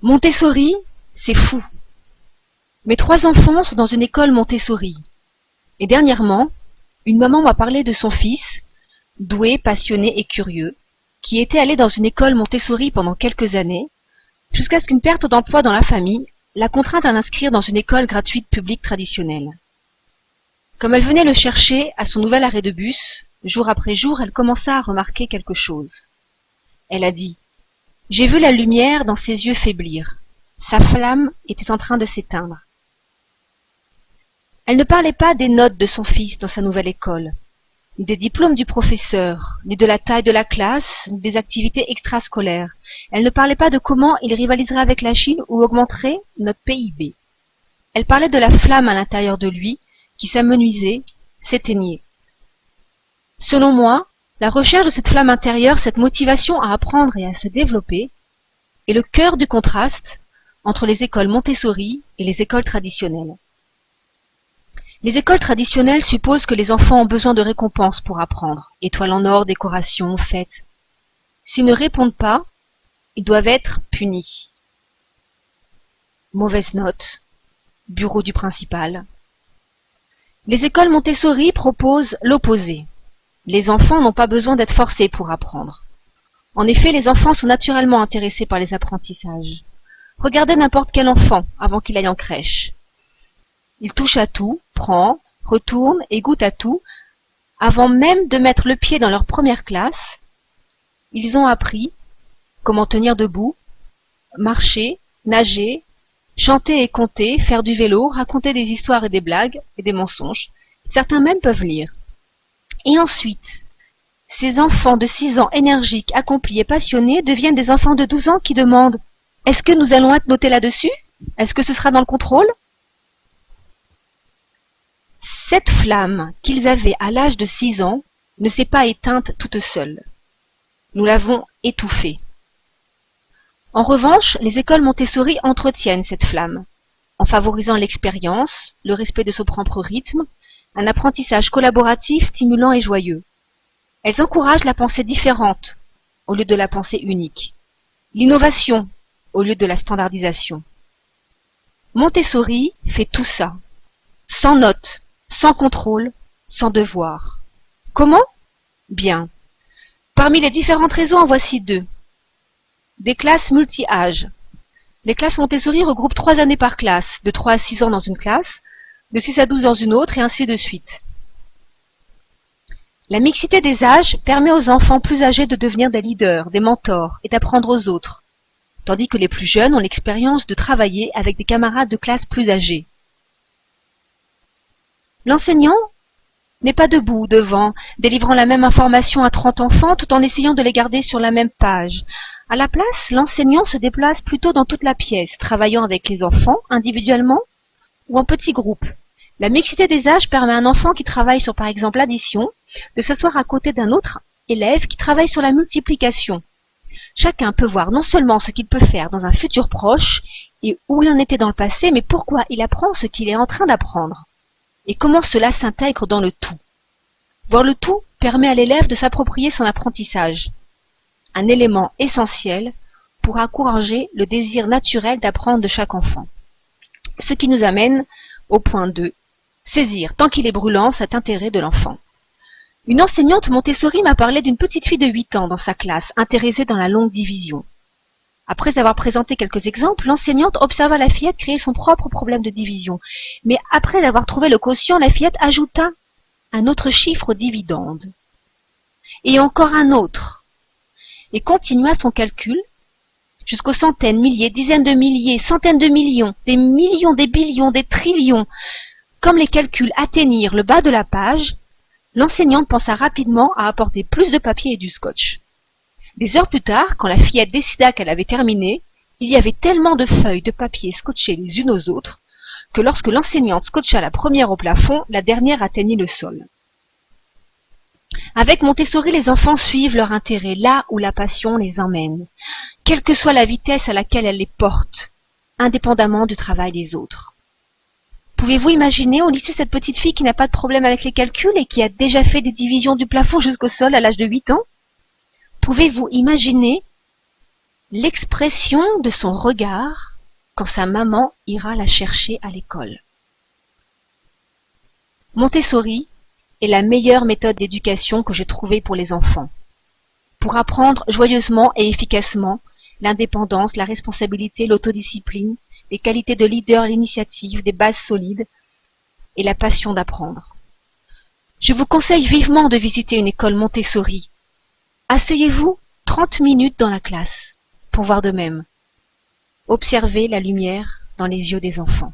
Montessori, c'est fou. Mes 3 enfants sont dans une école Montessori. Et dernièrement, une maman m'a parlé de son fils, doué, passionné et curieux, qui était allé dans une école Montessori pendant quelques années, jusqu'à ce qu'une perte d'emploi dans la famille la contrainte à l'inscrire dans une école gratuite publique traditionnelle. Comme elle venait le chercher à son nouvel arrêt de bus, jour après jour, elle commença à remarquer quelque chose. Elle a dit « J'ai vu la lumière dans ses yeux faiblir. Sa flamme était en train de s'éteindre. » Elle ne parlait pas des notes de son fils dans sa nouvelle école, ni des diplômes du professeur, ni de la taille de la classe, ni des activités extrascolaires. Elle ne parlait pas de comment il rivaliserait avec la Chine ou augmenterait notre PIB. Elle parlait de la flamme à l'intérieur de lui qui s'amenuisait, s'éteignait. Selon moi, la recherche de cette flamme intérieure, cette motivation à apprendre et à se développer, est le cœur du contraste entre les écoles Montessori et les écoles traditionnelles. Les écoles traditionnelles supposent que les enfants ont besoin de récompenses pour apprendre, étoiles en or, décorations, fêtes. S'ils ne répondent pas, ils doivent être punis. Mauvaise note, bureau du principal. Les écoles Montessori proposent l'opposé. Les enfants n'ont pas besoin d'être forcés pour apprendre. En effet, les enfants sont naturellement intéressés par les apprentissages. Regardez n'importe quel enfant avant qu'il aille en crèche. Il touche à tout, prend, retourne et goûte à tout. Avant même de mettre le pied dans leur première classe, ils ont appris comment tenir debout, marcher, nager, chanter et compter, faire du vélo, raconter des histoires et des blagues et des mensonges. Certains même peuvent lire. Et ensuite, ces enfants de 6 ans énergiques, accomplis et passionnés deviennent des enfants de 12 ans qui demandent « Est-ce que nous allons être notés là-dessus? Est-ce que ce sera dans le contrôle ?» Cette flamme qu'ils avaient à l'âge de 6 ans ne s'est pas éteinte toute seule. Nous l'avons étouffée. En revanche, les écoles Montessori entretiennent cette flamme, en favorisant l'expérience, le respect de son propre rythme, un apprentissage collaboratif, stimulant et joyeux. Elles encouragent la pensée différente, au lieu de la pensée unique, l'innovation, au lieu de la standardisation. Montessori fait tout ça, sans notes, sans contrôle, sans devoir. Comment? Bien. Parmi les différentes raisons, en voici 2. Des classes multi-âges. Les classes Montessori regroupent 3 années par classe, de 3 à 6 ans dans une classe, de 6 à 12 dans une autre, et ainsi de suite. La mixité des âges permet aux enfants plus âgés de devenir des leaders, des mentors, et d'apprendre aux autres, tandis que les plus jeunes ont l'expérience de travailler avec des camarades de classe plus âgés. L'enseignant n'est pas debout devant, délivrant la même information à 30 enfants tout en essayant de les garder sur la même page. À la place, l'enseignant se déplace plutôt dans toute la pièce, travaillant avec les enfants, individuellement ou en petits groupes. La mixité des âges permet à un enfant qui travaille sur par exemple l'addition de s'asseoir à côté d'un autre élève qui travaille sur la multiplication. Chacun peut voir non seulement ce qu'il peut faire dans un futur proche et où il en était dans le passé, mais pourquoi il apprend ce qu'il est en train d'apprendre et comment cela s'intègre dans le tout. Voir le tout permet à l'élève de s'approprier son apprentissage, un élément essentiel pour encourager le désir naturel d'apprendre de chaque enfant. Ce qui nous amène au point 2, saisir, tant qu'il est brûlant, cet intérêt de l'enfant. Une enseignante Montessori m'a parlé d'une petite fille de 8 ans dans sa classe, intéressée dans la longue division. Après avoir présenté quelques exemples, l'enseignante observa la fillette créer son propre problème de division. Mais après avoir trouvé le quotient, la fillette ajouta un autre chiffre aux dividendes. Et encore un autre. Et continua son calcul jusqu'aux centaines, milliers, dizaines de milliers, centaines de millions, des billions, des trillions. Comme les calculs atteignirent le bas de la page, l'enseignante pensa rapidement à apporter plus de papier et du scotch. Des heures plus tard, quand la fillette décida qu'elle avait terminé, il y avait tellement de feuilles de papier scotchées les unes aux autres que lorsque l'enseignante scotcha la première au plafond, la dernière atteignit le sol. Avec Montessori, les enfants suivent leur intérêt là où la passion les emmène, quelle que soit la vitesse à laquelle elle les porte, indépendamment du travail des autres. Pouvez-vous imaginer au lycée cette petite fille qui n'a pas de problème avec les calculs et qui a déjà fait des divisions du plafond jusqu'au sol à l'âge de 8 ans? Pouvez-vous imaginer l'expression de son regard quand sa maman ira la chercher à l'école. Montessori est la meilleure méthode d'éducation que j'ai trouvée pour les enfants. Pour apprendre joyeusement et efficacement l'indépendance, la responsabilité, l'autodiscipline, les qualités de leader, l'initiative, des bases solides et la passion d'apprendre. Je vous conseille vivement de visiter une école Montessori. Asseyez-vous 30 minutes dans la classe pour voir de même. Observez la lumière dans les yeux des enfants.